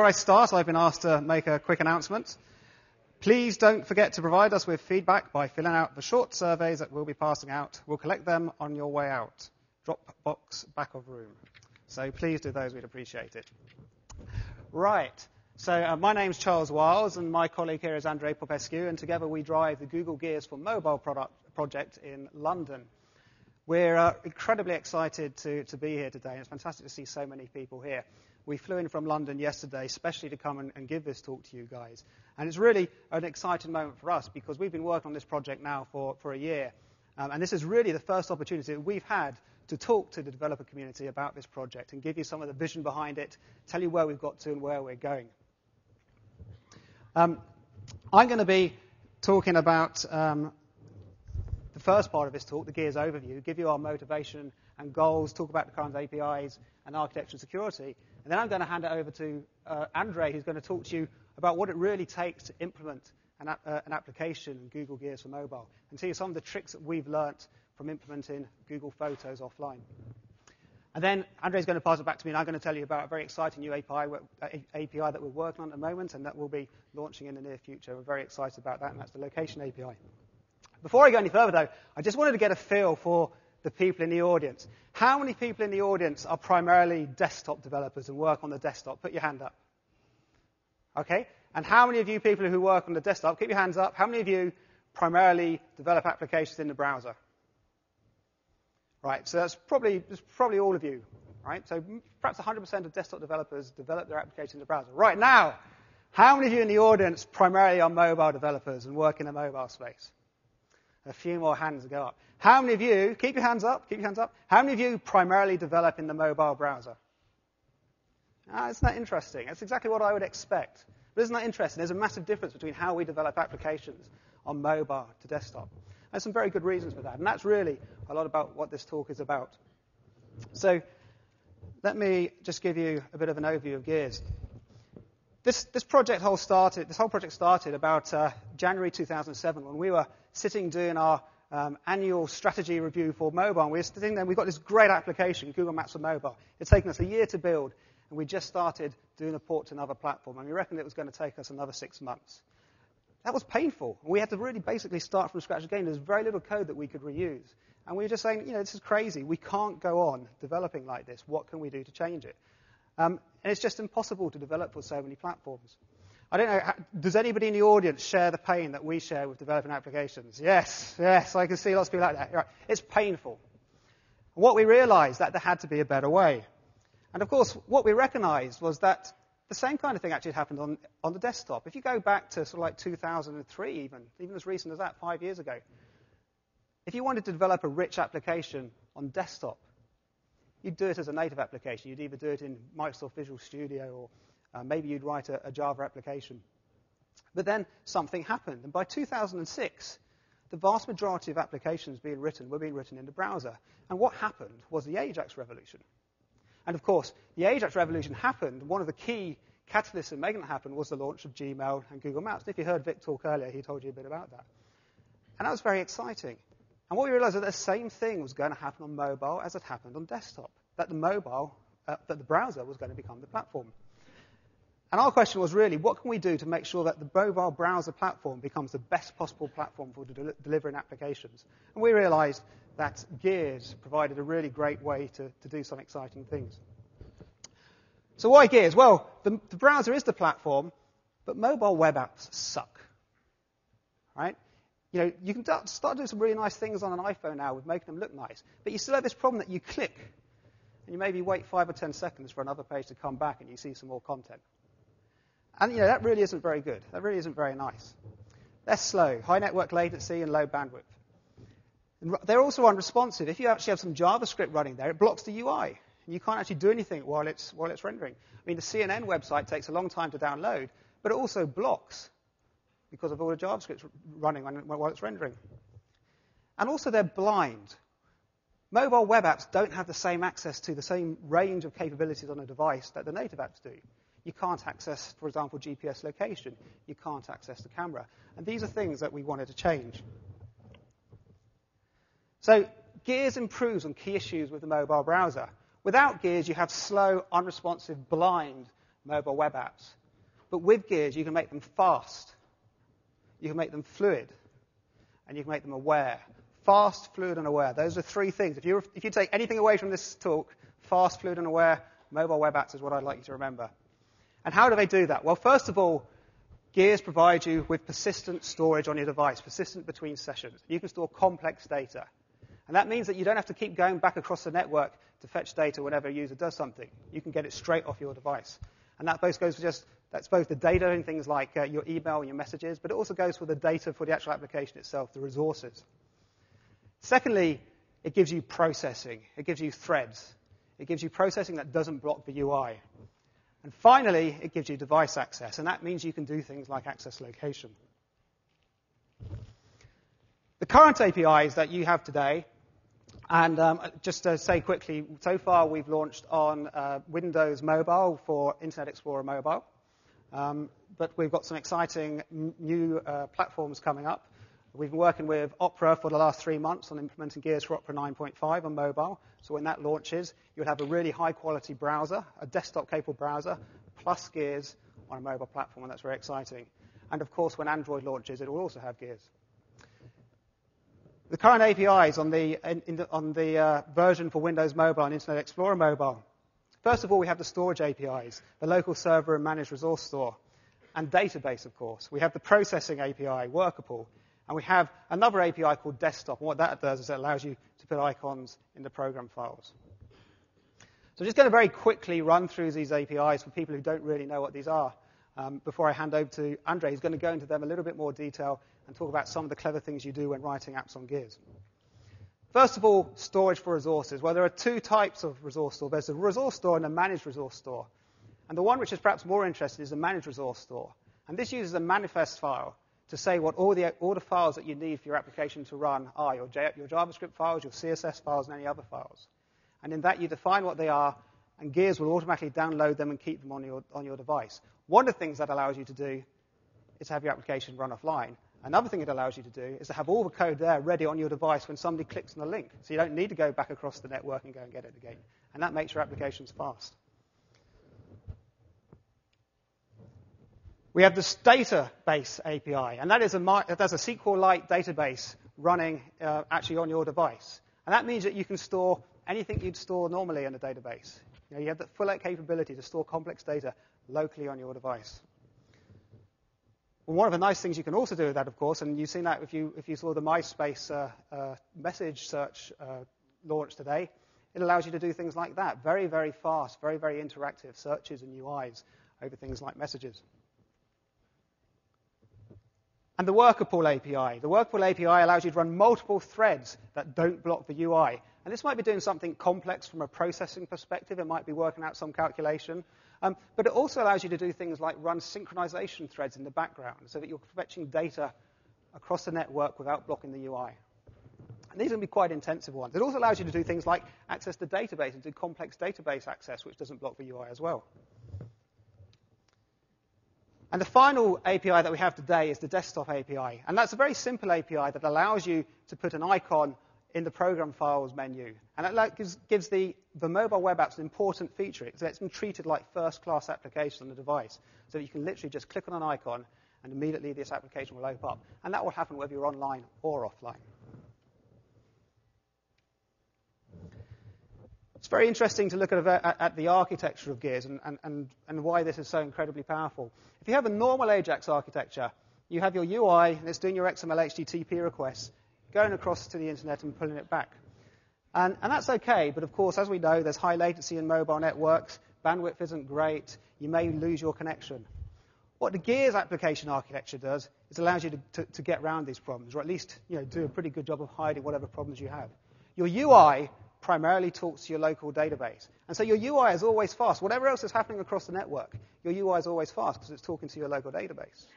Before I start, I've been asked to make a quick announcement. Please don't forget to provide us with feedback by filling out the short surveys that we'll be passing out. We'll collect them on your way out. Dropbox back of room. So please do those, we'd appreciate it. Right, so my name's Charles Wiles, and my colleague here is Andrei Popescu, and together we drive the Google Gears for Mobile project in London. We're incredibly excited to be here today, and it's fantastic to see so many people here. We flew in from London yesterday, especially to come and give this talk to you guys. And it's really an exciting moment for us because we've been working on this project now for a year. And this is really the first opportunity that we've had to talk to the developer community about this project and give you some of the vision behind it, tell you where we've got to and where we're going. I'm going to be talking about the first part of this talk, the Gears overview, give you our motivation and goals, talk about the current APIs and architecture and security. And then I'm going to hand it over to Andrei, who's going to talk to you about what it really takes to implement an application in Google Gears for Mobile, and tell you some of the tricks that we've learnt from implementing Google Photos offline. And then Andrei's going to pass it back to me, and I'm going to tell you about a very exciting new API that we're working on at the moment, and that we'll be launching in the near future. We're very excited about that, and that's the Location API. Before I go any further, though, I just wanted to get a feel for the people in the audience. How many people in the audience are primarily desktop developers and work on the desktop? Put your hand up. Okay. And how many of you people who work on the desktop, keep your hands up, how many of you primarily develop applications in the browser? Right, so that's probably all of you, right? So perhaps 100% of desktop developers develop their applications in the browser. Right now, how many of you in the audience primarily are mobile developers and work in the mobile space? A few more hands go up. How many of you, keep your hands up, how many of you primarily develop in the mobile browser? Isn't that interesting? That's exactly what I would expect. But isn't that interesting? There's a massive difference between how we develop applications on mobile to desktop. There's some very good reasons for that, and that's really a lot about what this talk is about. So let me just give you a bit of an overview of Gears. This whole project started about January 2007 when we were sitting doing our annual strategy review for mobile. And we were sitting there, and we've got this great application, Google Maps for Mobile. It's taken us a year to build, and we just started doing a port to another platform, and we reckoned it was going to take us another 6 months. That was painful. We had to really basically start from scratch again. There's very little code that we could reuse. And we were just saying, this is crazy. We can't go on developing like this. What can we do to change it? And it's just impossible to develop for so many platforms. I don't know, does anybody in the audience share the pain that we share with developing applications? Yes, I can see lots of people like that. Right. It's painful. What we realized that there had to be a better way. And of course, what we recognized was that the same kind of thing actually happened on the desktop. If you go back to sort of like 2003 even as recent as that, 5 years ago, if you wanted to develop a rich application on desktop, you'd do it as a native application. You'd either do it in Microsoft Visual Studio or maybe you'd write a Java application. But then something happened. And by 2006, the vast majority of applications were being written in the browser. And what happened was the AJAX revolution. And of course, the AJAX revolution happened. One of the key catalysts in making it happen was the launch of Gmail and Google Maps. And if you heard Vic talk earlier, he told you a bit about that. And that was very exciting. And what we realized was that the same thing was going to happen on mobile as it happened on desktop, that the browser was going to become the platform. And our question was really, what can we do to make sure that the mobile browser platform becomes the best possible platform for delivering applications? And we realized that Gears provided a really great way to do some exciting things. So why Gears? Well, the browser is the platform, but mobile web apps suck. Right? You can start doing some really nice things on an iPhone now with making them look nice, but you still have this problem that you click, and you maybe wait 5 or 10 seconds for another page to come back, and you see some more content. And that really isn't very good. That really isn't very nice. They're slow, high network latency, and low bandwidth. And they're also unresponsive. If you actually have some JavaScript running there, it blocks the UI. And you can't actually do anything while it's rendering. I mean, the CNN website takes a long time to download, but it also blocks because of all the JavaScript running while it's rendering. And also, they're blind. Mobile web apps don't have the same access to the same range of capabilities on a device that the native apps do. You can't access, for example, GPS location. You can't access the camera. And these are things that we wanted to change. So Gears improves on key issues with the mobile browser. Without Gears, you have slow, unresponsive, blind mobile web apps. But with Gears, you can make them fast, you can make them fluid, and you can make them aware. Fast, fluid, and aware. Those are three things. If you take anything away from this talk, fast, fluid, and aware, mobile web apps is what I'd like you to remember. And how do they do that? Well, first of all, Gears provides you with persistent storage on your device, persistent between sessions. You can store complex data. And that means that you don't have to keep going back across the network to fetch data whenever a user does something. You can get it straight off your device. And that both goes for that's both the data and things like your email and your messages, but it also goes for the data for the actual application itself, the resources. Secondly, it gives you processing. It gives you threads. It gives you processing that doesn't block the UI. And finally, it gives you device access, and that means you can do things like access location. The current APIs that you have today, and just to say quickly, so far we've launched on Windows Mobile for Internet Explorer Mobile, but we've got some exciting new platforms coming up. We've been working with Opera for the last 3 months on implementing Gears for Opera 9.5 on mobile. So when that launches, you'll have a really high-quality browser, a desktop-capable browser, plus Gears on a mobile platform, and that's very exciting. And, of course, when Android launches, it will also have Gears. The current APIs on the version for Windows Mobile and Internet Explorer Mobile. First of all, we have the storage APIs, the local server and managed resource store, and database, of course. We have the processing API, Workable. And we have another API called Desktop. And what that does is it allows you to put icons in the program files. So I'm just going to very quickly run through these APIs for people who don't really know what these are before I hand over to Andrei. He's going to go into them a little bit more detail and talk about some of the clever things you do when writing apps on Gears. First of all, storage for resources. Well, there are two types of resource store. There's a resource store and a managed resource store. And the one which is perhaps more interesting is the managed resource store. And this uses a manifest file to say what all the files that you need for your application to run are, your JavaScript files, your CSS files, and any other files. And in that, you define what they are, and Gears will automatically download them and keep them on your device. One of the things that allows you to do is have your application run offline. Another thing it allows you to do is to have all the code there ready on your device when somebody clicks on the link. So you don't need to go back across the network and go and get it again. And that makes your applications fast. We have this database API, and that's a SQL-like database running actually on your device. And that means that you can store anything you'd store normally in a database. You have the full capability to store complex data locally on your device. Well, one of the nice things you can also do with that, of course, and you've seen that if you saw the MySpace message search launch today, it allows you to do things like that. Very, very fast, very, very interactive searches and UIs over things like messages. And the Workable API. The Workable API allows you to run multiple threads that don't block the UI. And this might be doing something complex from a processing perspective. It might be working out some calculation. But it also allows you to do things like run synchronization threads in the background so that you're fetching data across the network without blocking the UI. And these are going to be quite intensive ones. It also allows you to do things like access the database and do complex database access, which doesn't block the UI as well. And the final API that we have today is the Desktop API. And that's a very simple API that allows you to put an icon in the Program Files menu. And that gives the mobile web apps an important feature. It lets them treated like first-class applications on the device. So that you can literally just click on an icon, and immediately this application will open up. And that will happen whether you're online or offline. It's very interesting to look at the architecture of Gears and why this is so incredibly powerful. If you have a normal AJAX architecture, you have your UI, and it's doing your XML HTTP requests, going across to the internet and pulling it back. And that's okay, but of course, as we know, there's high latency in mobile networks, bandwidth isn't great, you may lose your connection. What the Gears application architecture does is allows you to get around these problems, or at least do a pretty good job of hiding whatever problems you have. Your UI primarily talks to your local database. And so your UI is always fast. Whatever else is happening across the network, your UI is always fast because it's talking to your local database.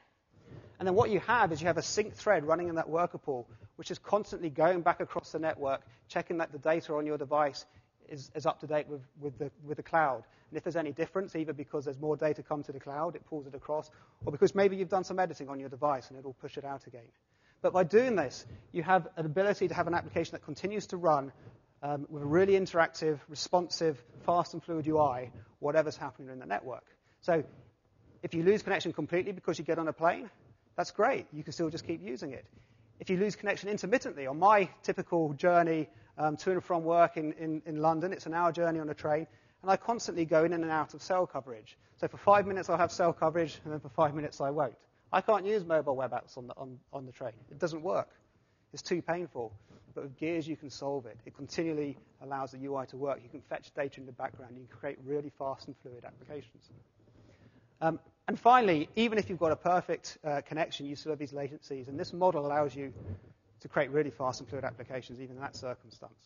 And then what you have is you have a sync thread running in that worker pool, which is constantly going back across the network, checking that the data on your device is up to date with the cloud. And if there's any difference, either because there's more data come to the cloud, it pulls it across, or because maybe you've done some editing on your device and it'll push it out again. But by doing this, you have an ability to have an application that continues to run with a really interactive, responsive, fast and fluid UI, whatever's happening in the network. So if you lose connection completely because you get on a plane, that's great. You can still just keep using it. If you lose connection intermittently, on my typical journey to and from work in London, it's an hour journey on a train, and I constantly go in and out of cell coverage. So for 5 minutes I'll have cell coverage, and then for 5 minutes I won't. I can't use mobile web apps on the train. It doesn't work. It's too painful. But with Gears, you can solve it. It continually allows the UI to work. You can fetch data in the background. You can create really fast and fluid applications. And finally, even if you've got a perfect connection, you still have these latencies. And this model allows you to create really fast and fluid applications, even in that circumstance.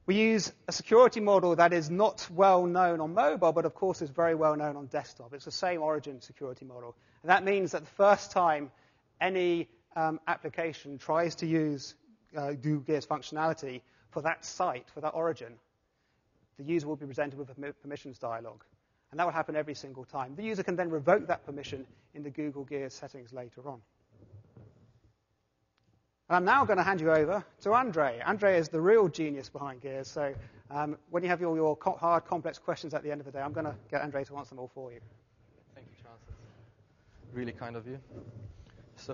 We use a security model that is not well known on mobile, but of course is very well known on desktop. It's the same origin security model. And that means that the first time any application tries to use Google Gears functionality for that site, for that origin, the user will be presented with a permissions dialog. And that will happen every single time. The user can then revoke that permission in the Google Gears settings later on. And I'm now going to hand you over to Andrei. Andrei is the real genius behind Gears. So when you have all your hard, complex questions at the end of the day, I'm going to get Andrei to answer them all for you. Thank you, Charles. That's really kind of you. So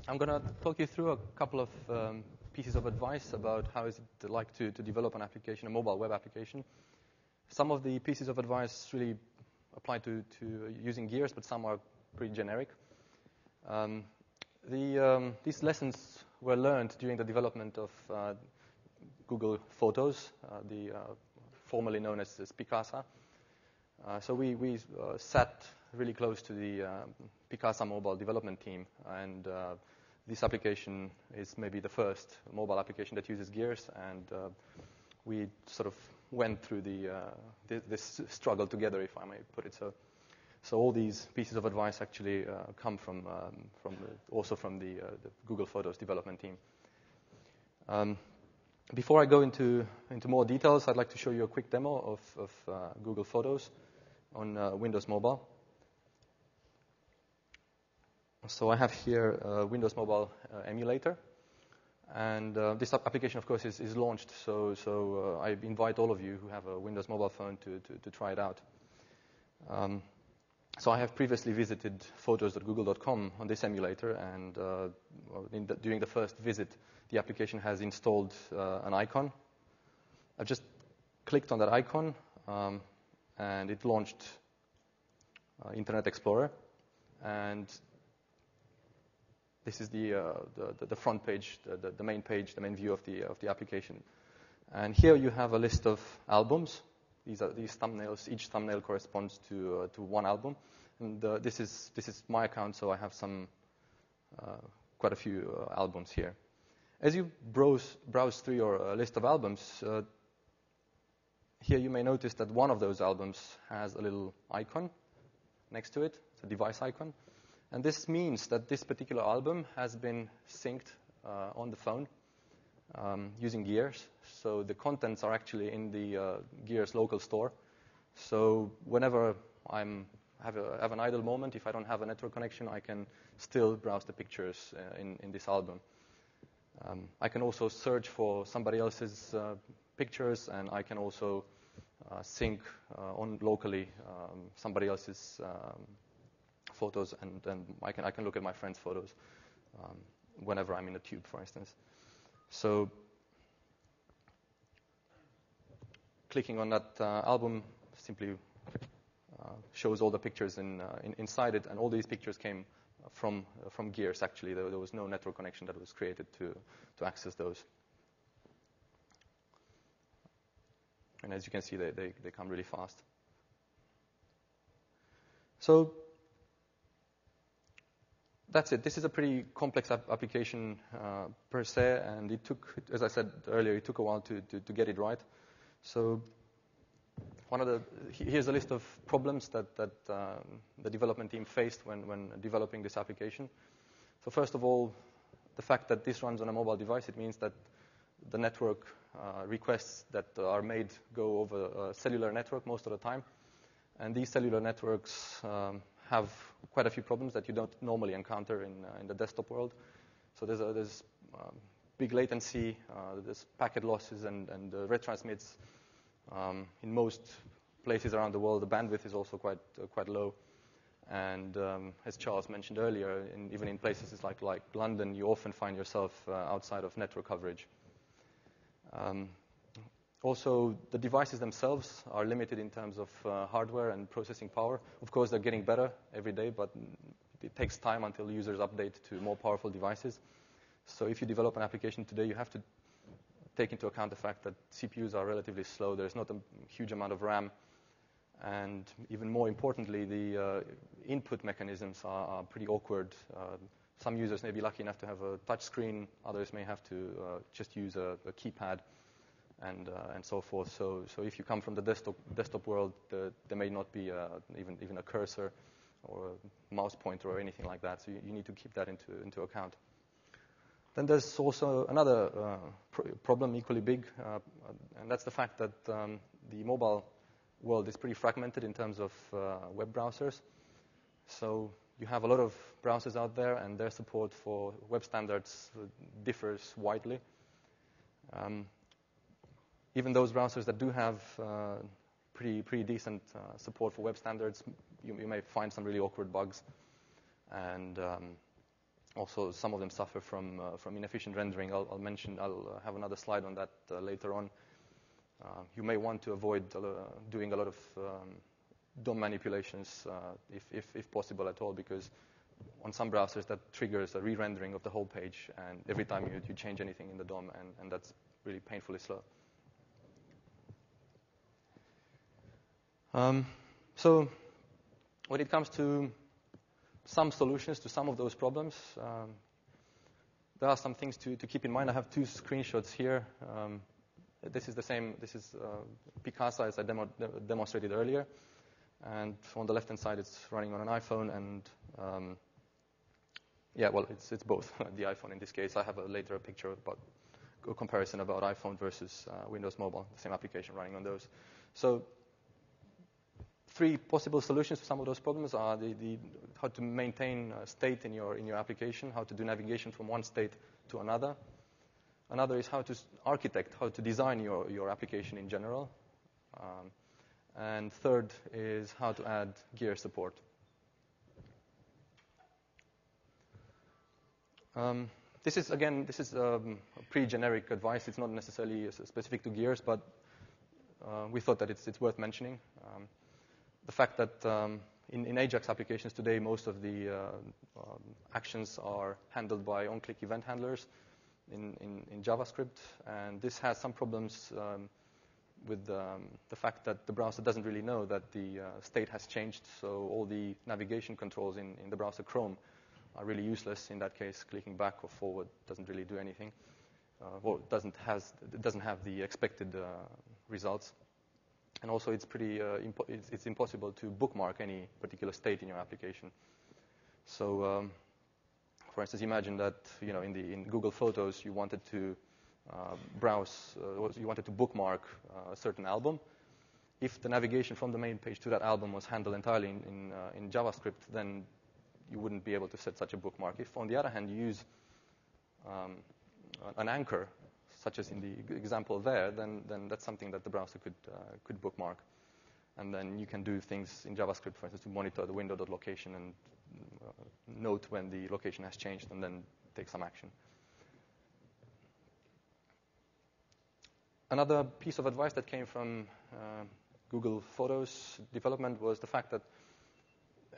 I'm going to talk you through a couple of pieces of advice about how is it like to develop an application, a mobile web application. Some of the pieces of advice really apply to using Gears, but some are pretty generic. These lessons were learned during the development of Google Photos, formerly known as Picasa. So we sat really close to the Picasa mobile development team, and this application is maybe the first mobile application that uses Gears, and we sort of went through this struggle together, if I may put it so. So all these pieces of advice actually come from the Google Photos development team. Before I go into more details, I'd like to show you a quick demo of Google Photos on Windows Mobile. So I have here a Windows Mobile emulator, and this application, of course, is launched. So I invite all of you who have a Windows Mobile phone to try it out. So I have previously visited photos.google.com on this emulator, and during the first visit, the application has installed an icon. I've just clicked on that icon, and it launched Internet Explorer. And this is the front page, the main page, the main view of the application. And here you have a list of albums. These thumbnails. Each thumbnail corresponds to one album, and this is my account, so I have quite a few albums here. As you browse through your list of albums, here you may notice that one of those albums has a little icon next to it. It's a device icon, and this means that this particular album has been synced on the phone using Gears. So the contents are actually in the Gears local store. So whenever I have an idle moment, if I don't have a network connection, I can still browse the pictures in this album. I can also search for somebody else's pictures, and I can also sync on locally somebody else's photos, and I can look at my friends' photos whenever I'm in a tube, for instance. So clicking on that album simply shows all the pictures inside it, and all these pictures came from Gears, actually. There was no network connection that was created to access those. And as you can see, they come really fast. So that's it. This is a pretty complex application per se, and it took, as I said earlier, it took a while to get it right. So here's a list of problems that the development team faced when developing this application. So first of all, the fact that this runs on a mobile device, it means that the network requests that are made go over a cellular network most of the time. And these cellular networks have quite a few problems that you don't normally encounter in the desktop world. So there's big latency, there's packet losses, and retransmits In most places around the world, the bandwidth is also quite low. And as Charles mentioned earlier, even in places like London, you often find yourself outside of network coverage. Also, the devices themselves are limited in terms of hardware and processing power. Of course, they're getting better every day, but it takes time until users update to more powerful devices. So if you develop an application today, you have to take into account the fact that CPUs are relatively slow. There's not a huge amount of RAM. And even more importantly, the input mechanisms are pretty awkward. Some users may be lucky enough to have a touch screen. Others may have to just use a keypad and so forth. So if you come from the desktop world, there may not be even a cursor or a mouse pointer or anything like that. So you need to keep that into account. Then there's also another problem equally big, and that's the fact that the mobile world is pretty fragmented in terms of web browsers. So you have a lot of browsers out there, and their support for web standards differs widely. Even those browsers that do have pretty decent support for web standards, you may find some really awkward bugs. And also, some of them suffer from inefficient rendering. I'll have another slide on that later on. You may want to avoid doing a lot of DOM manipulations, if possible at all, because on some browsers that triggers a re-rendering of the whole page, and every time you change anything in the DOM, and that's really painfully slow. So when it comes to some solutions to some of those problems, there are some things to keep in mind. I have two screenshots here. This is the same. This is Picasa as I demonstrated earlier. And on the left-hand side, it's running on an iPhone. And it's both, the iPhone in this case. I have later a picture about a comparison about iPhone versus Windows Mobile, the same application running on those. So three possible solutions to some of those problems are how to maintain state in your application, how to do navigation from one state to another. Another is how to architect, how to design your application in general. And third is how to add gear support. This is a pretty generic advice. It's not necessarily specific to gears, but we thought that it's worth mentioning. The fact that in AJAX applications today, most of the actions are handled by on-click event handlers in JavaScript, and this has some problems with the fact that the browser doesn't really know that the state has changed, so all the navigation controls in the browser Chrome are really useless. In that case, clicking back or forward doesn't really do anything, or it doesn't have the expected results. And also, it's it's impossible to bookmark any particular state in your application. So, for instance, imagine that in Google Photos you wanted to you wanted to bookmark a certain album. If the navigation from the main page to that album was handled entirely in JavaScript, then you wouldn't be able to set such a bookmark. If, on the other hand, you use an anchor, such as in the example there, then that's something that the browser could bookmark. And then you can do things in JavaScript, for instance, to monitor the window.location and note when the location has changed and then take some action. Another piece of advice that came from Google Photos development was the fact that,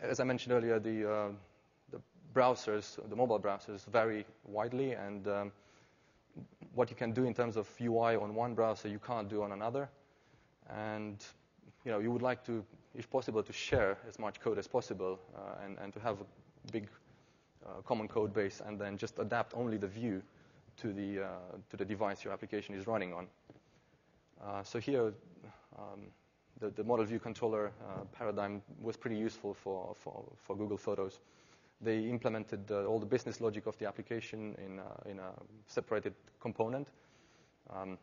as I mentioned earlier, the browsers, the mobile browsers, vary widely, and what you can do in terms of UI on one browser, you can't do on another. And you would like to, if possible, to share as much code as possible and to have a big common code base, and then just adapt only the view to the device your application is running on. So here, the model view controller paradigm was pretty useful for Google Photos. They implemented all the business logic of the application in a separated component. And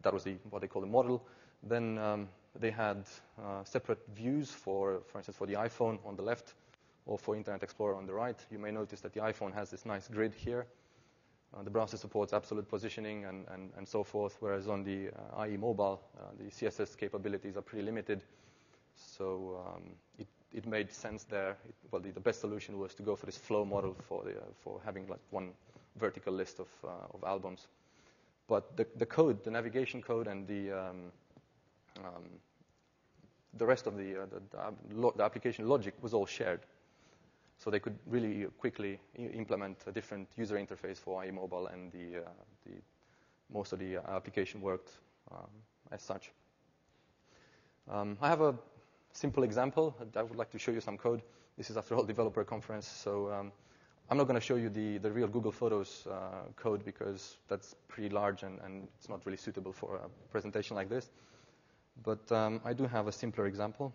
that was what they call the model. Then they had separate views for instance, for the iPhone on the left or for Internet Explorer on the right. You may notice that the iPhone has this nice grid here. The browser supports absolute positioning and so forth, whereas on the IE mobile, the CSS capabilities are pretty limited. So it made sense there. The best solution was to go for this flow model for having like one vertical list of albums. But the code, the navigation code, and the rest of the application logic was all shared. So they could really quickly implement a different user interface for IE mobile, and most of the application worked as such. I have a simple example. I would like to show you some code. This is, after all, developer conference, so I'm not going to show you the real Google Photos code because that's pretty large and it's not really suitable for a presentation like this. But I do have a simpler example.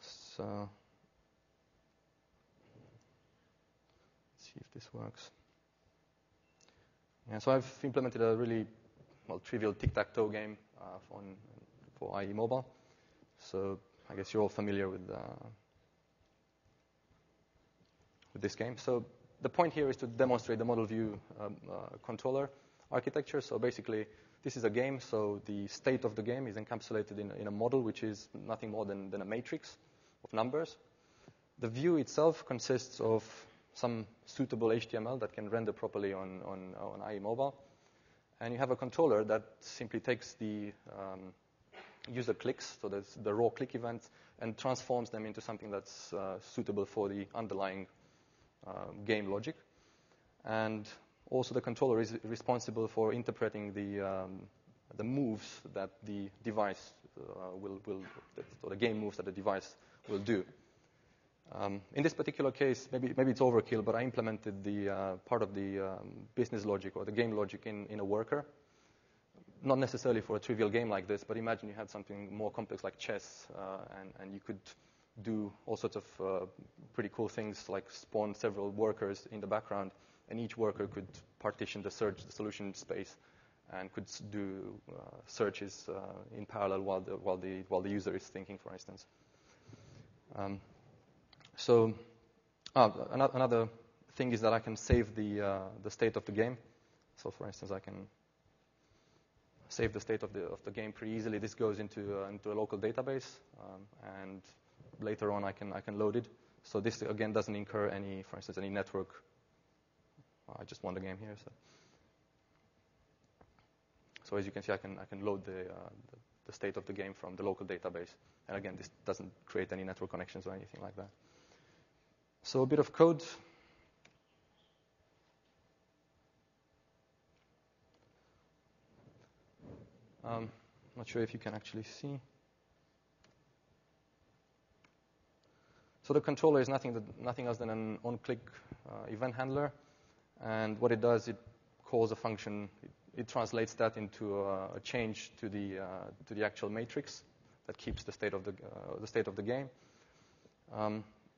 So let's see if this works. Yeah, so I've implemented a really trivial tic-tac-toe game for IE mobile. So I guess you're all familiar with this game. So the point here is to demonstrate the model view controller architecture. So basically, this is a game, so the state of the game is encapsulated in a model, which is nothing more than a matrix of numbers. The view itself consists of some suitable HTML that can render properly on IE mobile. And you have a controller that simply takes the user clicks, so that's the raw click events, and transforms them into something that's suitable for the underlying game logic. And also the controller is responsible for interpreting the moves that the device or the game moves that the device will do. In this particular case, maybe it's overkill, but I implemented the part of the business logic or the game logic in a worker. Not necessarily for a trivial game like this, but imagine you had something more complex like chess, and you could do all sorts of pretty cool things like spawn several workers in the background, and each worker could partition the solution space and could do searches in parallel while the user is thinking, for instance. So another thing is that I can save the state of the game. So, for instance, I can save the state of the game pretty easily. This goes into a local database, and later on I can load it. So this again doesn't incur any, for instance, any network. I just won the game here. So as you can see, I can load the state of the game from the local database, and again, this doesn't create any network connections or anything like that. So a bit of code. Not sure if you can actually see. So the controller is nothing else than an on-click event handler, and what it does, it calls a function. It translates that into a change to the actual matrix that keeps the state of the game.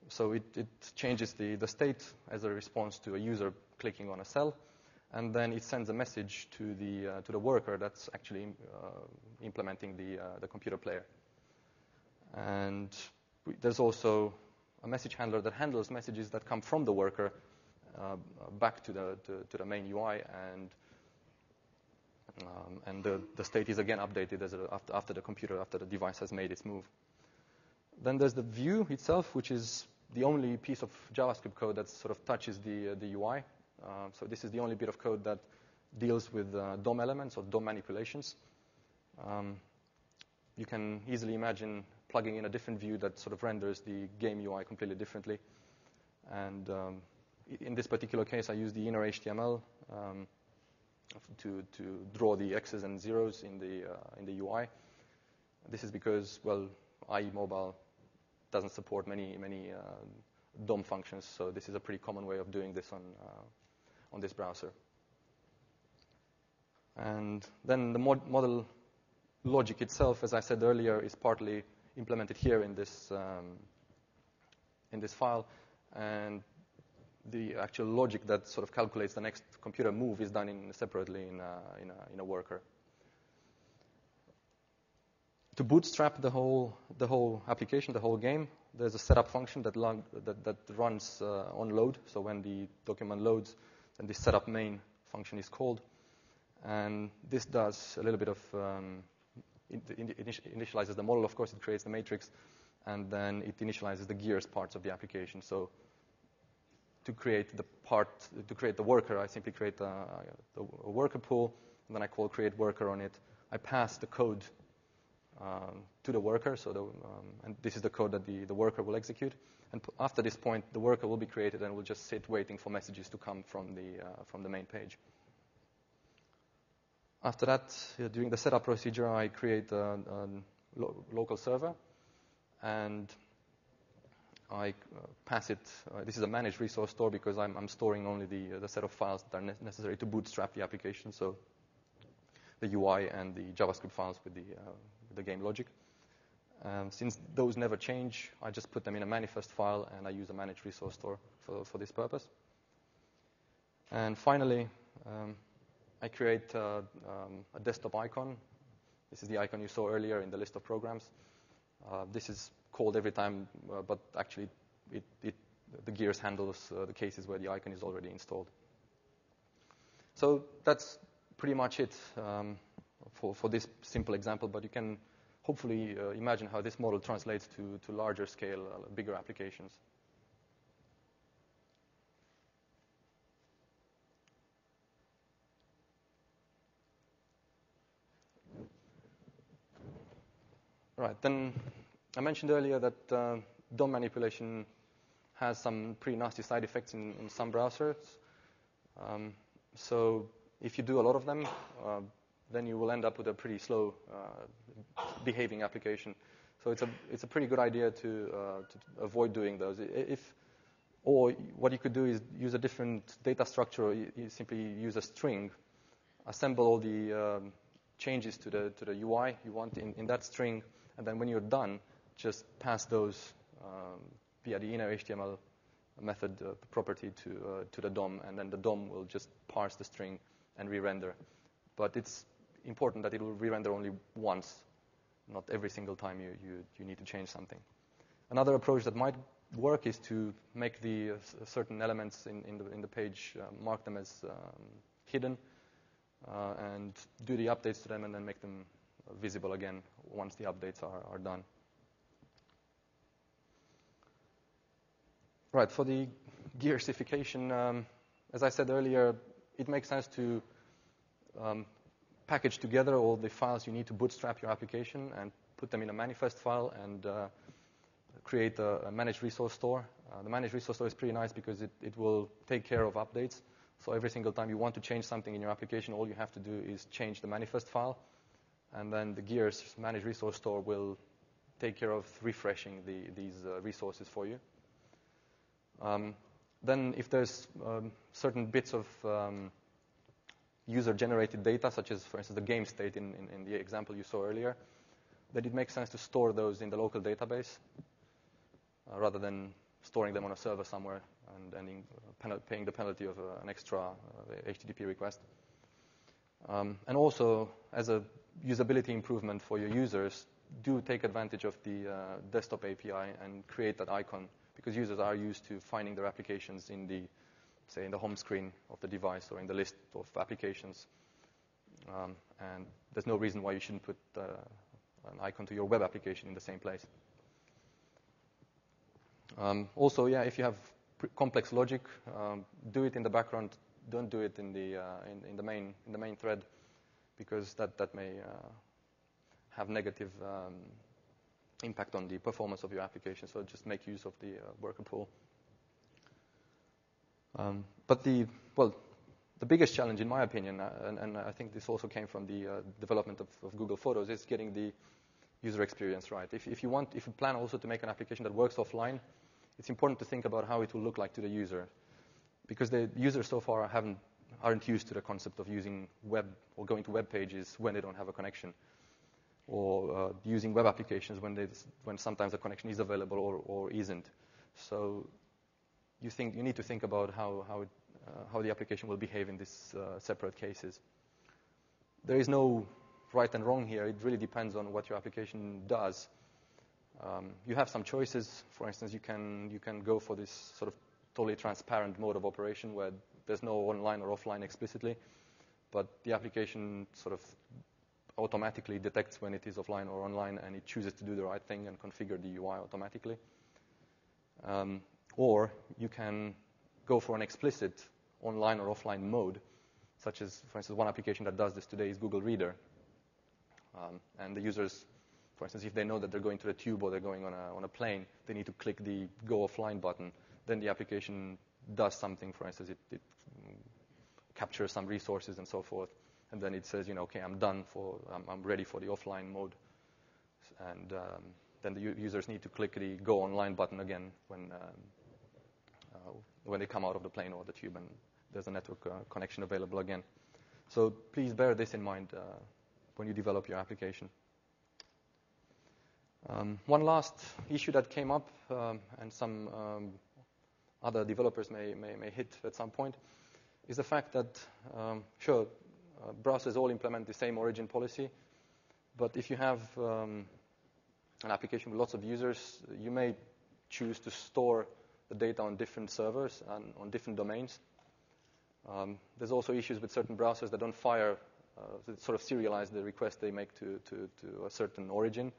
So it changes the state as a response to a user clicking on a cell, and then it sends a message to the worker that's actually implementing the computer player. And there's also a message handler that handles messages that come from the worker back to the main UI, and the state is again updated after the device has made its move. Then there's the view itself, which is the only piece of JavaScript code that sort of touches the UI. So this is the only bit of code that deals with DOM elements or DOM manipulations. You can easily imagine plugging in a different view that sort of renders the game UI completely differently. And in this particular case, I use the inner HTML to draw the X's and zeros in the UI. This is because, IE mobile doesn't support many DOM functions, so this is a pretty common way of doing this on this browser. And then the model logic itself, as I said earlier, is partly implemented here in this file, and the actual logic that sort of calculates the next computer move is done separately in a worker. To bootstrap the whole application, the whole game, there's a setup function that runs on load. So when the document loads, then this setup main function is called. And this does a little bit of, initializes the model, of course, it creates the matrix, and then it initializes the gears parts of the application. So to create the worker, I simply create a worker pool, and then I call create worker on it. I pass the code to the worker, and this is the code that the worker will execute. And after this point, the worker will be created and will just sit waiting for messages to come from the main page. After that, during the setup procedure, I create a local server, and I pass it. This is a managed resource store because I'm storing only the set of files that are necessary to bootstrap the application. So the UI and the JavaScript files with the game logic. Since those never change, I just put them in a manifest file, and I use a managed resource store for this purpose. And finally, I create a desktop icon. This is the icon you saw earlier in the list of programs. This is called every time, but actually the gears handles the cases where the icon is already installed. So that's pretty much it for this simple example, but you can hopefully imagine how this model translates to larger scale, bigger applications. Right, then I mentioned earlier that DOM manipulation has some pretty nasty side effects in some browsers. So if you do a lot of them, then you will end up with a pretty slow behaving application. So it's a pretty good idea to avoid doing those. Or what you could do is use a different data structure, or you simply use a string, assemble all the changes to the UI you want in that string, and then when you're done, just pass those via the inner HTML method property to the DOM, and then the DOM will just parse the string and re-render. But it's important that it will re-render only once, not every single time you need to change something. Another approach that might work is to make the certain elements in the page, mark them as hidden, and do the updates to them, and then make them visible again once the updates are done. Right, for the gearsification, as I said earlier, it makes sense to package together all the files you need to bootstrap your application and put them in a manifest file and create a managed resource store. The managed resource store is pretty nice because it will take care of updates. So every single time you want to change something in your application, all you have to do is change the manifest file, and then the Gears managed resource store will take care of refreshing these resources for you. Then if there's certain bits of user-generated data, such as, for instance, the game state in the example you saw earlier, then it makes sense to store those in the local database rather than storing them on a server somewhere and paying the penalty of an extra HTTP request. And also, as a usability improvement for your users, do take advantage of the desktop API and create that icon, because users are used to finding their applications in the home screen of the device or in the list of applications. And there's no reason why you shouldn't put an icon to your web application in the same place. Also, if you have complex logic, do it in the background. Don't do it in the main thread, because that may have negative impact on the performance of your application. So just make use of the worker pool. But the biggest challenge, in my opinion, and I think this also came from the development of Google Photos, is getting the user experience right. If you plan also to make an application that works offline, it's important to think about how it will look like to the user, because the users so far aren't used to the concept of using web or going to web pages when they don't have a connection, or using web applications when sometimes a connection is available or isn't. So you need to think about how the application will behave in these separate cases. There is no right and wrong here. It really depends on what your application does. You have some choices. For instance, you can go for this sort of totally transparent mode of operation where there's no online or offline explicitly, but the application sort of automatically detects when it is offline or online, and it chooses to do the right thing and configure the UI automatically. Or you can go for an explicit online or offline mode, such as, for instance, one application that does this today is Google Reader. And the users, for instance, if they know that they're going to the tube or they're going on a plane, they need to click the Go Offline button. Then the application does something. For instance, it captures some resources and so forth. And then it says, okay, I'm done I'm ready for the offline mode. And then the users need to click the Go Online button again when they come out of the plane or the tube and there's a network connection available again. So please bear this in mind when you develop your application. One last issue that came up, and some other developers may hit at some point, is the fact that, browsers all implement the same origin policy, but if you have an application with lots of users, you may choose to store the data on different servers and on different domains. There's also issues with certain browsers that don't fire, that sort of serialize the request they make to a certain origin.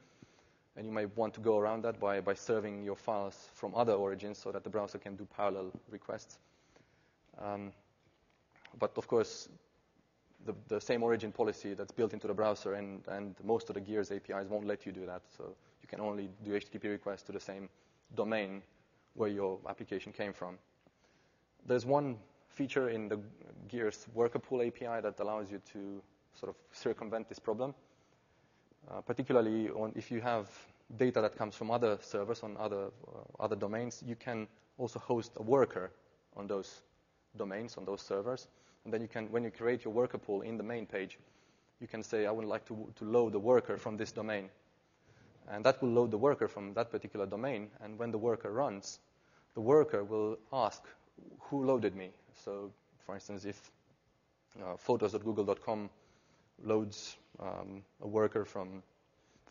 And you may want to go around that by serving your files from other origins so that the browser can do parallel requests. But of course, the same origin policy that's built into the browser and most of the Gears APIs won't let you do that. So you can only do HTTP requests to the same domain where your application came from. There's one feature in the Gears worker pool API that allows you to sort of circumvent this problem. Particularly if you have data that comes from other servers on other domains, you can also host a worker on those domains, on those servers. And then you can, when you create your worker pool in the main page, you can say, I would like to load the worker from this domain. And that will load the worker from that particular domain. And when the worker runs, the worker will ask, who loaded me? So, for instance, if photos.google.com loads a worker from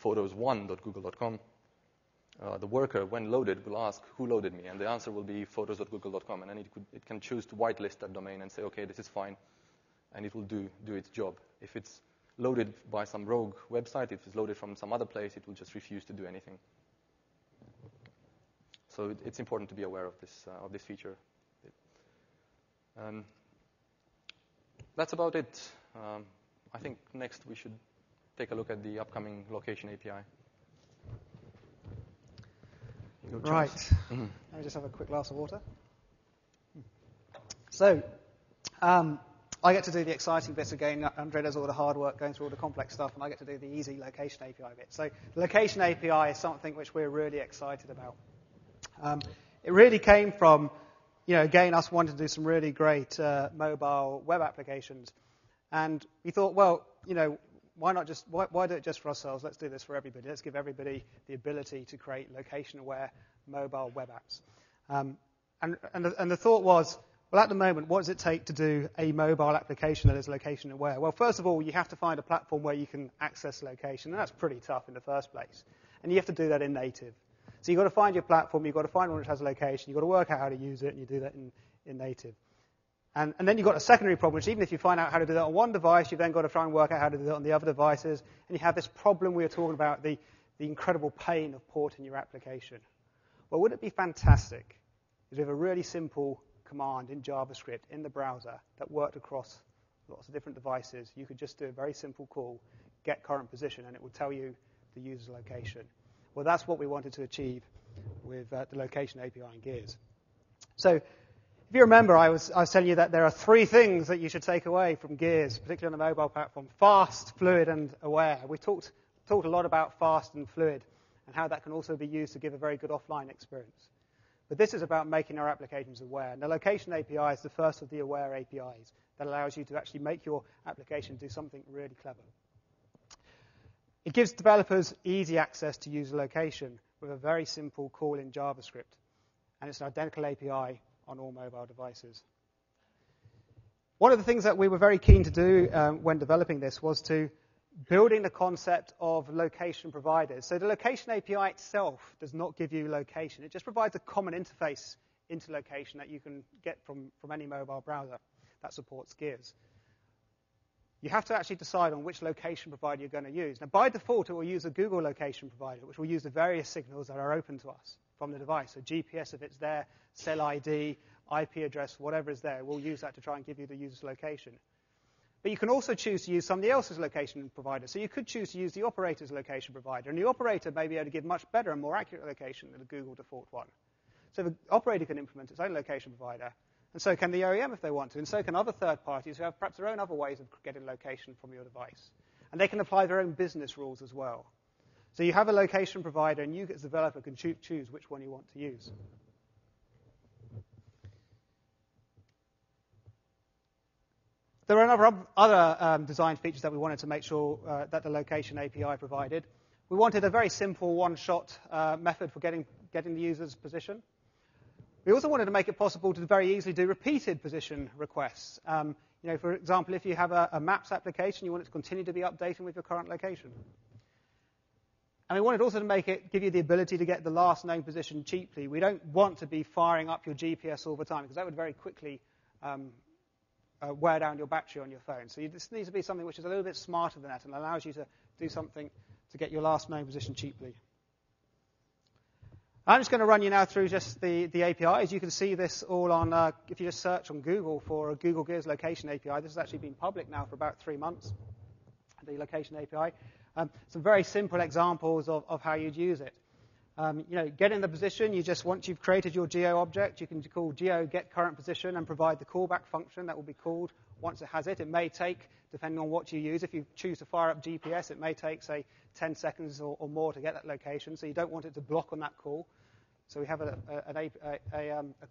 photos1.google.com, the worker, when loaded, will ask, who loaded me? And the answer will be photos.google.com. And then it can choose to whitelist that domain and say, OK, this is fine. And it will do its job. If it's loaded by some rogue website, if it's loaded from some other place, it will just refuse to do anything. So it's important to be aware of this feature. That's about it. I think next we should take a look at the upcoming location API. Right. Let me just have a quick glass of water. So, I get to do the exciting bits again. Andrei does all the hard work, going through all the complex stuff, and I get to do the easy location API bit. So, the location API is something which we're really excited about. It really came from, again, us wanting to do some really great mobile web applications. And we thought, well, why do it just for ourselves? Let's do this for everybody. Let's give everybody the ability to create location-aware mobile web apps. And the thought was, well, at the moment, what does it take to do a mobile application that is location-aware? Well, first of all, you have to find a platform where you can access location, and that's pretty tough in the first place. And you have to do that in native. So you've got to find your platform, you've got to find one which has location, you've got to work out how to use it, and you do that in native. And then you've got a secondary problem, which even if you find out how to do that on one device, you've then got to try and work out how to do that on the other devices. And you have this problem we were talking about, the incredible pain of porting your application. Well, wouldn't it be fantastic if we have a really simple command in JavaScript in the browser that worked across lots of different devices? You could just do a very simple call, get current position, and it will tell you the user's location. Well, that's what we wanted to achieve with the location API in Gears. So, if you remember, I was telling you that there are 3 things that you should take away from Gears, particularly on the mobile platform: fast, fluid, and aware. We talked a lot about fast and fluid and how that can also be used to give a very good offline experience. But this is about making our applications aware. And the location API is the first of the aware APIs that allows you to actually make your application do something really clever. It gives developers easy access to user location with a very simple call in JavaScript. And it's an identical API on all mobile devices. One of the things that we were very keen to do when developing this was to building the concept of location providers. So the location API itself does not give you location. It just provides a common interface into location that you can get from any mobile browser that supports Gears. You have to actually decide on which location provider you're going to use. Now, by default, it will use a Google location provider, which will use the various signals that are open to us from the device. So GPS, if it's there, cell ID, IP address, whatever is there, we'll use that to try and give you the user's location. But you can also choose to use somebody else's location provider. So you could choose to use the operator's location provider. And the operator may be able to give much better and more accurate location than the Google default one. So the operator can implement its own location provider. And so can the OEM if they want to. And so can other third parties who have perhaps their own other ways of getting location from your device. And they can apply their own business rules as well. So you have a location provider, and you as a developer can choose which one you want to use. There are a number of other design features that we wanted to make sure that the location API provided. We wanted a very simple one-shot method for getting the user's position. We also wanted to make it possible to very easily do repeated position requests. For example, if you have a Maps application, you want it to continue to be updating with your current location. And we wanted also to give you the ability to get the last known position cheaply. We don't want to be firing up your GPS all the time, because that would very quickly wear down your battery on your phone. So this needs to be something which is a little bit smarter than that and allows you to do something to get your last known position cheaply. I'm just going to run you now through just the APIs. You can see this all on, if you just search on Google for a Google Gears location API. This has actually been public now for about 3 months, the location API. Some very simple examples of how you'd use it. Getting the position, once you've created your geo object, you can call geo get current position and provide the callback function that will be called once it has it. It may take, depending on what you use, if you choose to fire up GPS, it may take, say, 10 seconds or more to get that location, so you don't want it to block on that call. So we have a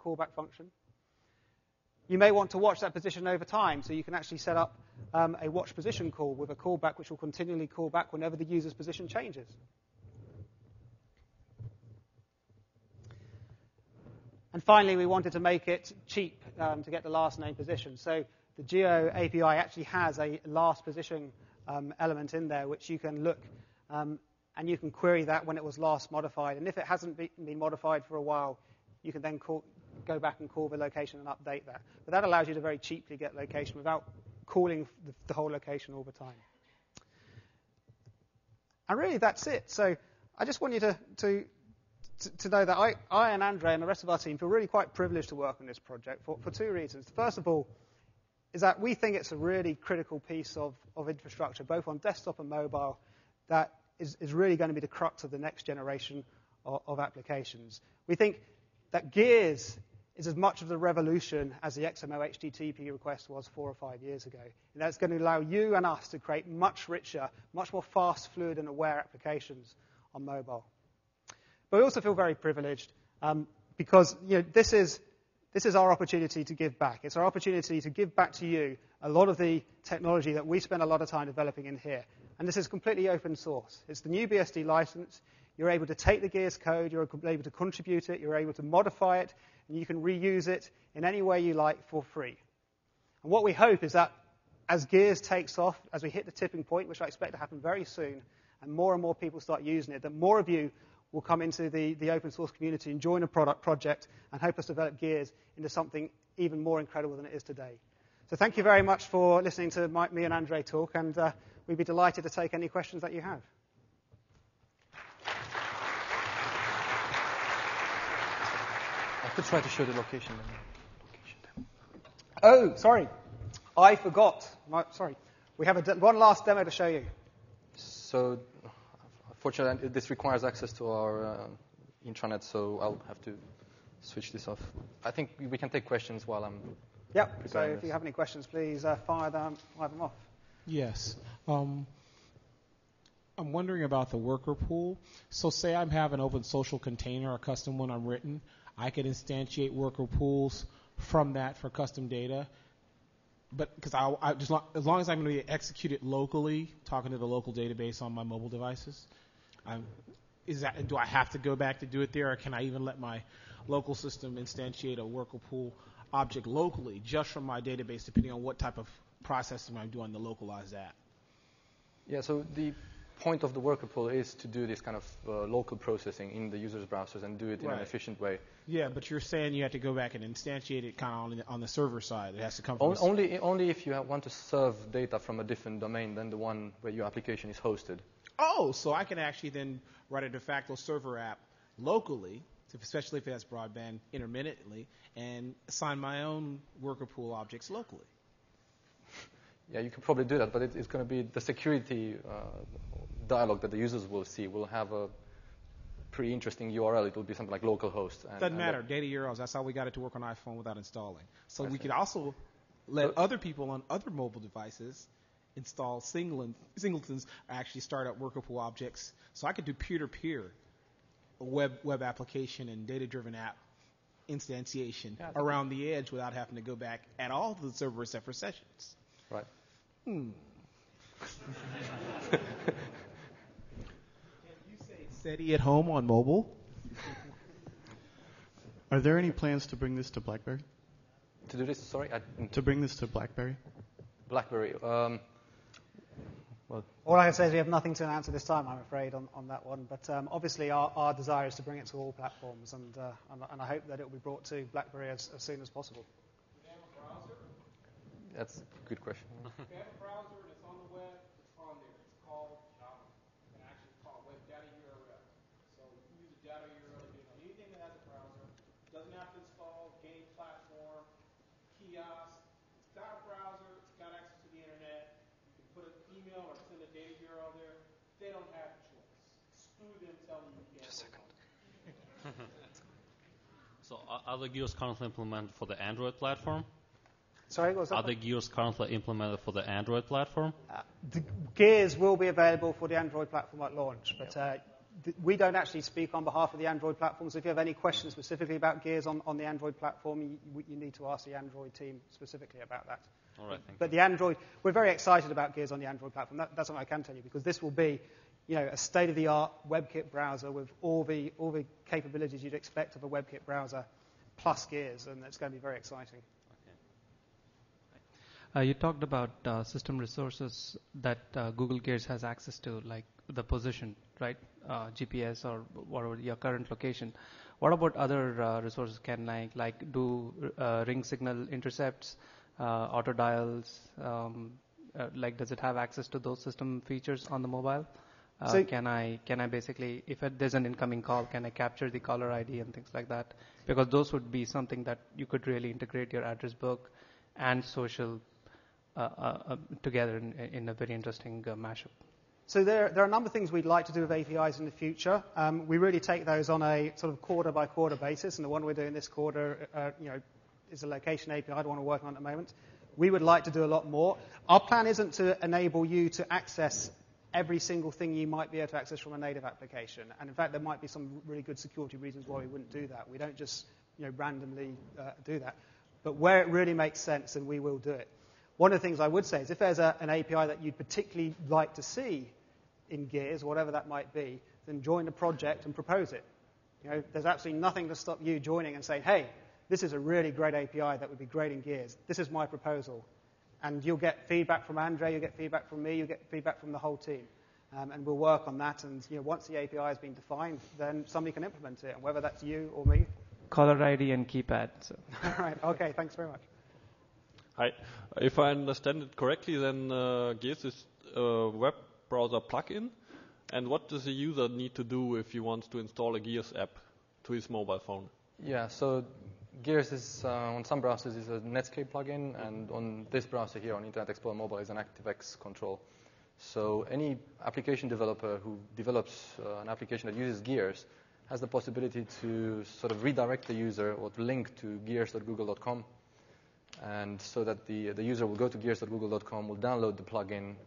callback function. You may want to watch that position over time, so you can actually set up a watch position call with a callback which will continually call back whenever the user's position changes. And finally, we wanted to make it cheap to get the last known position. So the Geo API actually has a last position element in there, which you can look and you can query that when it was last modified. And if it hasn't been modified for a while, you can then go back and call the location and update that. But that allows you to very cheaply get location without calling the whole location all the time. And really, that's it. So I just want you to know that I and Andrei and the rest of our team feel really quite privileged to work on this project for 2 reasons. First of all, is that we think it's a really critical piece of infrastructure, both on desktop and mobile, that is really going to be the crux of the next generation of applications. We think that Gears is as much of the revolution as the XML HTTP request was 4 or 5 years ago. And that's going to allow you and us to create much richer, much more fast, fluid, and aware applications on mobile. But we also feel very privileged because this is our opportunity to give back. It's our opportunity to give back to you a lot of the technology that we spend a lot of time developing in here. And this is completely open source. It's the new BSD license. You're able to take the Gears code, you're able to contribute it, you're able to modify it, and you can reuse it in any way you like for free. And what we hope is that as Gears takes off, as we hit the tipping point, which I expect to happen very soon, and more people start using it, that more of you will come into the open source community and join a project and help us develop Gears into something even more incredible than it is today. So thank you very much for listening to me and Andrei talk, and we'd be delighted to take any questions that you have. I could try to show the location. Oh, sorry. I forgot. Sorry. We have one last demo to show you. So, unfortunately, this requires access to our intranet, so I'll have to switch this off. I think we can take questions while I'm Yep. So if you have any questions, please fire them off. Yes. I'm wondering about the worker pool. So say I have an open social container, a custom one I'm written. I could instantiate worker pools from that for custom data. But because as long as I'm going to execute it locally, talking to the local database on my mobile devices, do I have to go back to do it there, or can I even let my local system instantiate a worker pool object locally just from my database, depending on what type of processing I'm doing to localize that? Yeah, so point of the worker pool is to do this kind of local processing in the user's browsers and do it in an efficient way. Yeah, but you're saying you have to go back and instantiate it kind of on the server side. It has to come from only if you want to serve data from a different domain than the one where your application is hosted. Oh, so I can actually then write a de facto server app locally, especially if it has broadband intermittently, and assign my own worker pool objects locally. Yeah, you can probably do that, but it's going to be the security dialog that the users will see will have a pretty interesting URL. It will be something like localhost. Doesn't matter. Data URLs. That's how we got it to work on iPhone without installing. So we could also let other people on other mobile devices install singletons, or actually start up worker pool objects. So I could do peer-to-peer web application and data-driven app instantiation around the edge without having to go back at all to the server except for sessions. Right. Can you say SETI at home on mobile? Are there any plans to bring this to BlackBerry? To do this, sorry? To bring this to BlackBerry? BlackBerry. Well, all I can say is we have nothing to announce at this time, I'm afraid, on that one. But obviously, our desire is to bring it to all platforms, and I hope that it will be brought to BlackBerry as soon as possible. Do they have a browser? That's a good question. If they have a browser and it's on the web, it's on there. It's called, and actually it's called web data URL. So you can use a data URL to do anything that has a browser. It doesn't have to install game platform, kiosk. It's got a browser. It's got access to the internet. You can put an email or send a data URL there. They don't have a choice. Screw them telling you can't. Just a second. So are the gears currently implemented for the Android platform? Sorry, what was that? Are the gears currently implemented for the Android platform? The gears will be available for the Android platform at launch, but we don't actually speak on behalf of the Android platform. So if you have any questions specifically about gears on the Android platform, you need to ask the Android team specifically about that. All right, thank But the Android, we're very excited about gears on the Android platform. That's what I can tell you, because this will be, a state-of-the-art WebKit browser with all the capabilities you'd expect of a WebKit browser, plus gears, and it's going to be very exciting. You talked about system resources that Google Gears has access to, like the position, right? GPS or whatever your current location. What about other resources? Can I do ring signal intercepts, auto dials? Does it have access to those system features on the mobile? Can I basically, if there's an incoming call, can I capture the caller ID and things like that? Because those would be something that you could really integrate your address book and social together in a very interesting mashup. So there are a number of things we'd like to do with APIs in the future. We really take those on a sort of quarter-by-quarter basis, and the one we're doing this quarter, is a location API. I don't want to work on it at the moment. We would like to do a lot more. Our plan isn't to enable you to access every single thing you might be able to access from a native application. And in fact, there might be some really good security reasons why we wouldn't do that. We don't just randomly do that. But where it really makes sense, then we will do it. One of the things I would say is if there's an API that you'd particularly like to see in Gears, whatever that might be, then join the project and propose it. There's absolutely nothing to stop you joining and saying, hey, this is a really great API that would be great in Gears. This is my proposal. And you'll get feedback from Andrei, you'll get feedback from me, you'll get feedback from the whole team. And we'll work on that. And once the API has been defined, then somebody can implement it, and whether that's you or me. Caller ID and keypad. So. All right. Okay. Thanks very much. Hi. If I understand it correctly, then Gears is a web browser plugin. And what does the user need to do if he wants to install a Gears app to his mobile phone? Yeah, so Gears is, on some browsers, is a Netscape plugin, and on this browser here, on Internet Explorer Mobile, is an ActiveX control. So any application developer who develops an application that uses Gears has the possibility to sort of redirect the user or to link to gears.google.com. And so that the user will go to gears.google.com, will download the plugin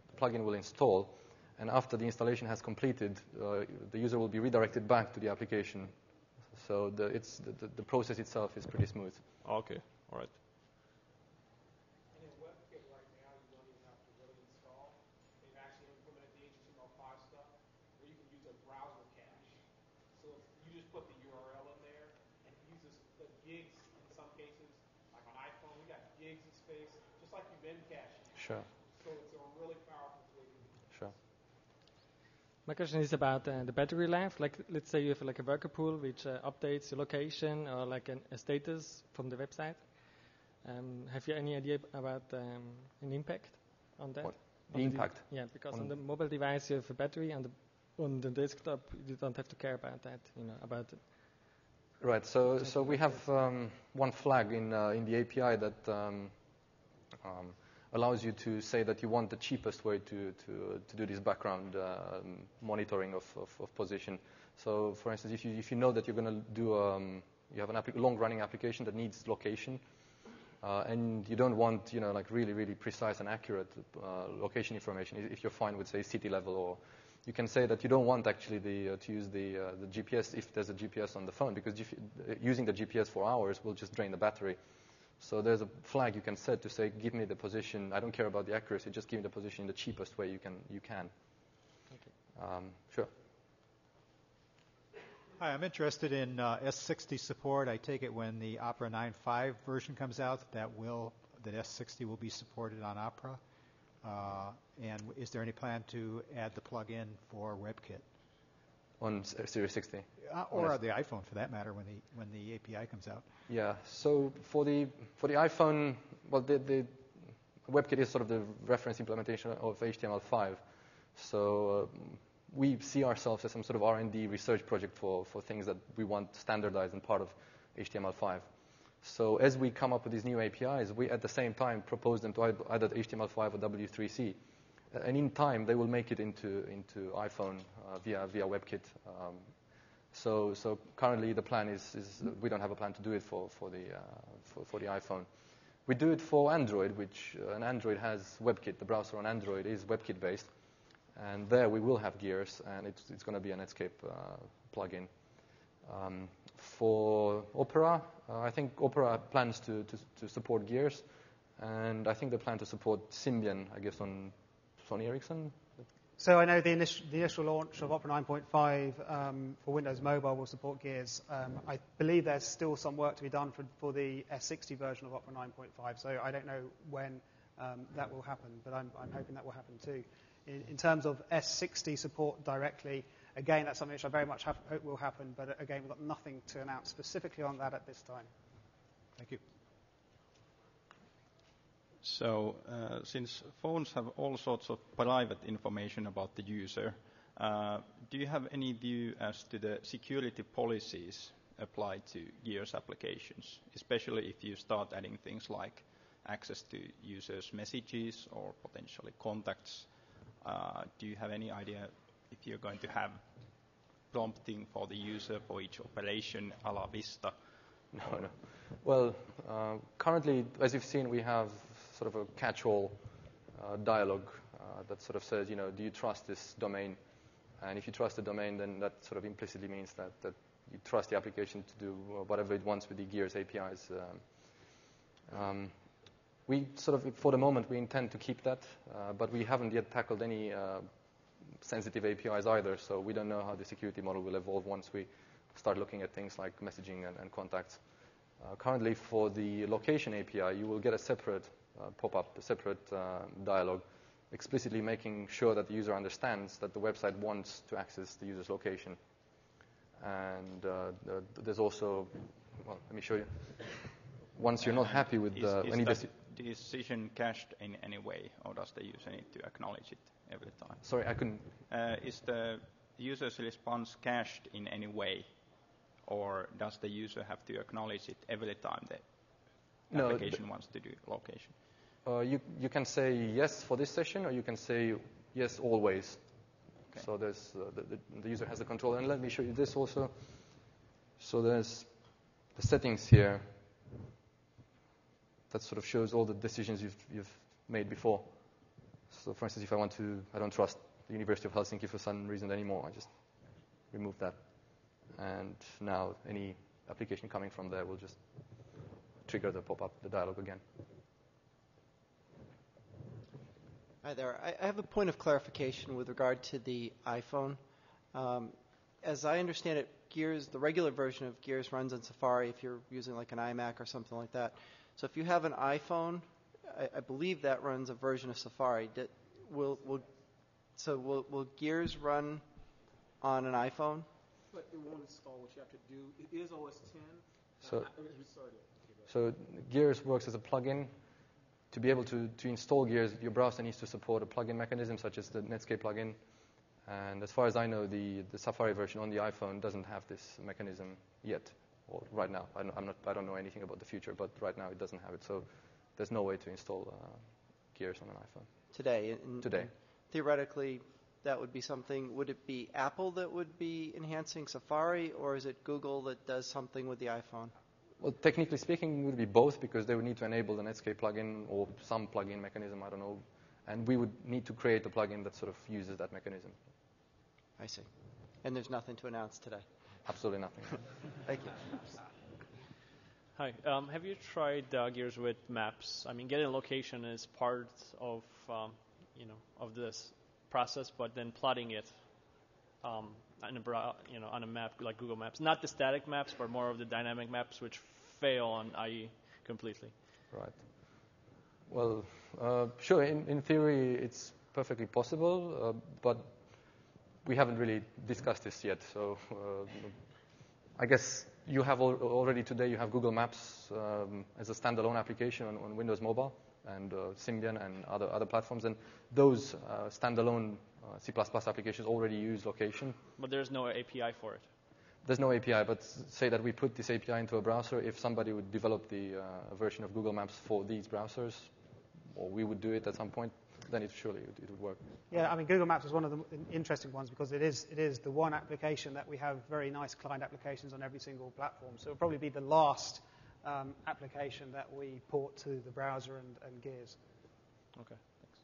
will install, and after the installation has completed, the user will be redirected back to the application. So the process itself is pretty smooth. Okay, all right. And in WebKit right now, you don't even have to really install. They've actually implemented the HTML5 stuff where you can use a browser cache. So you just put the URL in there, and it uses the gigs in some cases. Like on iPhone, we got gigs in space, just like you've been caching. Sure. So it's a really powerful way to do it. Sure. My question is about the battery life. Like, let's say you have like a worker pool which updates your location or like a status from the website. Have you any idea about an impact on that? What? The impact? Yeah, because on the mobile device you have a battery, and on the desktop you don't have to care about that. About it. Right. So we have one flag in the API that allows you to say that you want the cheapest way to do this background monitoring of position. So, for instance, if you know that you're going to do you have a long-running application that needs location, and you don't want like really precise and accurate location information. If you're fine with say city level, or you can say that you don't want actually to use the GPS if there's a GPS on the phone, because using the GPS for hours will just drain the battery. So there's a flag you can set to say, give me the position. I don't care about the accuracy. Just give me the position in the cheapest way you can. Okay. Sure. Hi, I'm interested in S60 support. I take it when the Opera 9.5 version comes out, that S60 will be supported on Opera. And is there any plan to add the plugin for WebKit? On Series 60? Or the iPhone, for that matter, when the API comes out. Yeah. So for the iPhone, well, the WebKit is sort of the reference implementation of HTML5. So we see ourselves as some sort of R&D research project for things that we want standardized and part of HTML5. So as we come up with these new APIs, we at the same time propose them to either HTML5 or W3C. And in time, they will make it into iPhone via WebKit. So currently, the plan is we don't have a plan to do it for the iPhone. We do it for Android, and Android has WebKit. The browser on Android is WebKit based, and there we will have gears, and it's going to be a Netscape plugin. For Opera, I think Opera plans to support gears, and I think they plan to support Symbian, I guess, on Sony Ericsson. So I know the initial launch of Opera 9.5 for Windows Mobile will support gears. I believe there's still some work to be done for the S60 version of Opera 9.5, so I don't know when that will happen, but I'm hoping that will happen too. In terms of S60 support directly, again, that's something which I very much hope will happen, but again, we've got nothing to announce specifically on that at this time. Thank you. So since phones have all sorts of private information about the user, do you have any view as to the security policies applied to Gears applications, especially if you start adding things like access to users' messages or potentially contacts? Do you have any idea if you're going to have prompting for the user for each operation a la Vista? No. Well, currently, as you've seen, we have sort of a catch-all dialogue that sort of says, do you trust this domain? And if you trust the domain, then that sort of implicitly means that you trust the application to do whatever it wants with the Gears APIs. We sort of, for the moment, we intend to keep that, but we haven't yet tackled any sensitive APIs either, so we don't know how the security model will evolve once we start looking at things like messaging and contacts. Currently, for the location API, you will get a separate pop-up, a separate dialog, explicitly making sure that the user understands that the website wants to access the user's location. And there's also, well, let me show you. Once you're not happy with any decision cached in any way, or does the user need to acknowledge it every time? Sorry, I couldn't. Is the user's response cached in any way, or does the user have to acknowledge it every time the application wants to do location? You can say yes for this session, or you can say yes always. Okay. So there's the user has the control. And let me show you this also. So there's the settings here that sort of shows all the decisions you've made before. So for instance, if I don't trust the University of Helsinki for some reason anymore, I just remove that. And now any application coming from there will just trigger the pop-up, the dialog again. Hi there. I have a point of clarification with regard to the iPhone. As I understand it, Gears, the regular version of Gears runs on Safari if you're using like an iMac or something like that. So if you have an iPhone, I believe that runs a version of Safari. Will Gears run on an iPhone? But it won't install what you have to do. It is OS 10. So Gears works as a plugin. To be able to install Gears, your browser needs to support a plugin mechanism such as the Netscape plugin. And as far as I know, the Safari version on the iPhone doesn't have this mechanism yet, or right now. I don't know anything about the future, but right now it doesn't have it. So there's no way to install Gears on an iPhone. Today? Today. Theoretically, that would be something. Would it be Apple that would be enhancing Safari, or is it Google that does something with the iPhone? Well, technically speaking, it would be both, because they would need to enable the Netscape plugin or some plugin mechanism, I don't know. And we would need to create a plugin that sort of uses that mechanism. I see. And there's nothing to announce today? Absolutely nothing. Thank you. Hi. Have you tried Gears with maps? I mean, getting a location is part of of this process, but then plotting it on a map like Google Maps, not the static maps, but more of the dynamic maps, which fail on IE completely. Right. Well, sure. In theory, it's perfectly possible, but we haven't really discussed this yet. So I guess you have already today. You have Google Maps as a standalone application on Windows Mobile and Symbian and other platforms, and those standalone C++ applications already use location. But there's no API for it. There's no API, but say that we put this API into a browser. If somebody would develop the version of Google Maps for these browsers, or we would do it at some point, then it would work. Yeah, I mean, Google Maps is one of the interesting ones because it is the one application that we have very nice client applications on every single platform. So it'll probably be the last application that we port to the browser and Gears. Okay, thanks.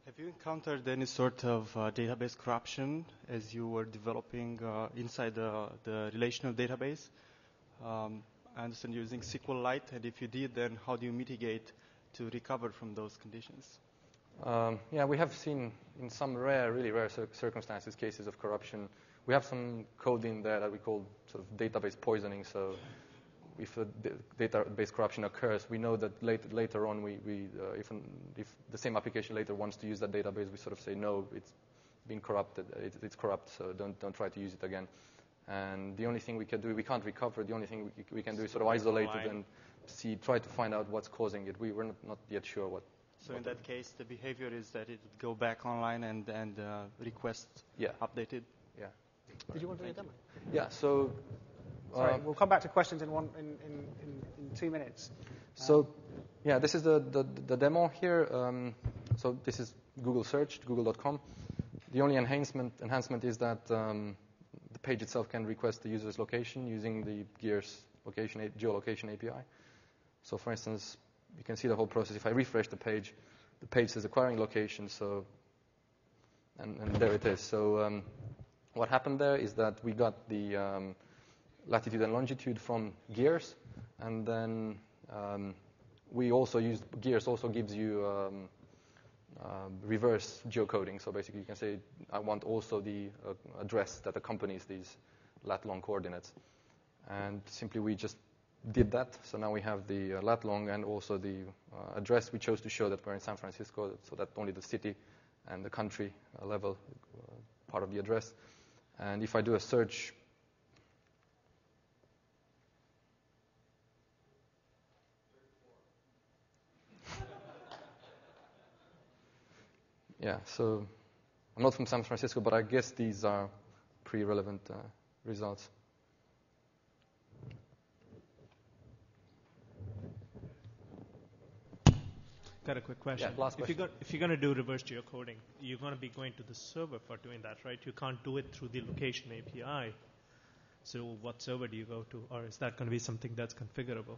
Have you encountered any sort of database corruption as you were developing inside the relational database? I understand you're using SQLite, and if you did, then how do you mitigate to recover from those conditions? Yeah, we have seen in some really rare circumstances cases of corruption. We have some code in there that we call sort of database poisoning. So if a database corruption occurs, we know that later on, if the same application later wants to use that database, we sort of say, no, it's been corrupted, it's corrupt, so don't try to use it again. And the only thing we can do, we can't recover. The only thing we can do is sort of isolate it and try to find out what's causing it. We're not yet sure what. So in that case, the behavior is that it would go back online and request updated? Yeah. Did you want to do a demo? Yeah, so... Sorry, we'll come back to questions in 2 minutes. So, yeah, this is the demo here. So this is Google Search, google.com. The only enhancement is that the page itself can request the user's location using the Gears geolocation API. So, for instance, you can see the whole process. If I refresh the page says acquiring location. So, and there it is. So, what happened there is that we got the latitude and longitude from Gears, and then we also used Gears. Also gives you reverse geocoding. So basically, you can say I want also the address that accompanies these lat-long coordinates. And simply we just did that. So now we have the lat-long and also the address. We chose to show that we're in San Francisco, so that only the city and the country level part of the address. And if I do a search, yeah, so I'm not from San Francisco, but I guess these are pretty relevant results. Got a quick question. Yeah, last question. If you're going to do reverse geocoding, you're going to be going to the server for doing that, right? You can't do it through the location API. So what server do you go to? Or is that going to be something that's configurable?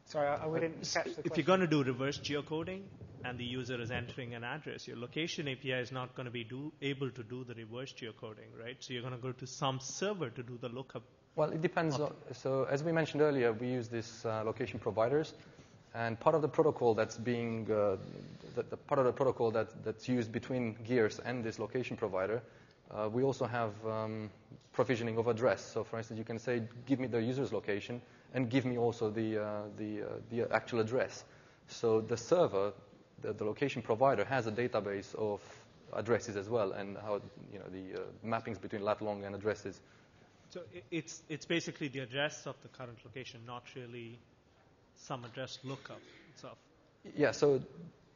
Sorry, I didn't catch the question. If you're going to do reverse geocoding and the user is entering an address, your location API is not going to be able to do the reverse geocoding, right? So you're going to go to some server to do the lookup. Well, it depends. So as we mentioned earlier, we use these location providers. And part of the protocol that's being that's used between Gears and this location provider, we also have provisioning of address. So, for instance, you can say, "Give me the user's location and give me also the actual address." So the server, the location provider, has a database of addresses as well, and how the mappings between lat long and addresses. So it's basically the address of the current location, not really some address lookup itself. Yeah, so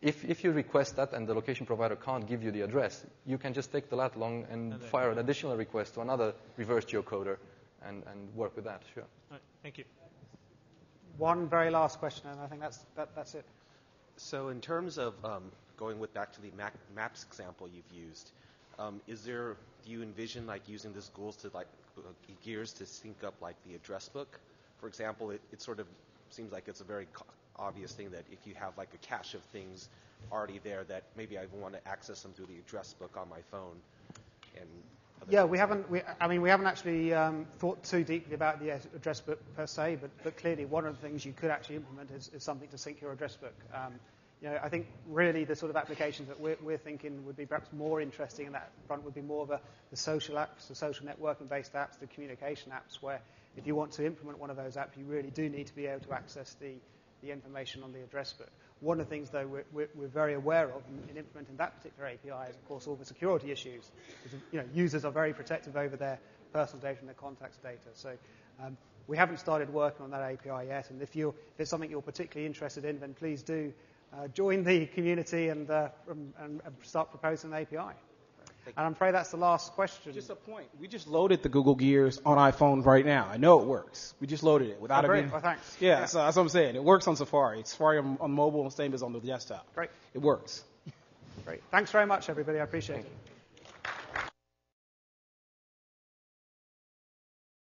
if you request that and the location provider can't give you the address, you can just take the lat long and fire an additional request to another reverse geocoder and work with that, sure. All right, thank you. One very last question, and I think that's it. So in terms of going back to the maps example you've used, do you envision like using this Gears to sync up like the address book? For example, it sort of seems like it's a very obvious thing that if you have like a cache of things already there, that maybe I want to access them through the address book on my phone. And we haven't actually thought too deeply about the address book per se, but clearly one of the things you could actually implement is something to sync your address book. I think really the sort of applications that we're thinking would be perhaps more interesting in that front would be more of the social apps, the social networking-based apps, the communication apps, where if you want to implement one of those apps, you really do need to be able to access the information on the address book. One of the things, though, we're very aware of in implementing that particular API is, of course, all the security issues. Users are very protective over their personal data and their contacts data. So we haven't started working on that API yet, and if it's something you're particularly interested in, then please do join the community and start proposing an API. And I'm afraid that's the last question. Just a point. We just loaded the Google Gears on iPhone right now. I know it works. We just loaded it without great. Well, thanks. Yeah, so that's what I'm saying. It works on Safari. It's Safari on mobile, same as on the desktop. Great. It works. Great. Thanks very much, everybody. I appreciate it.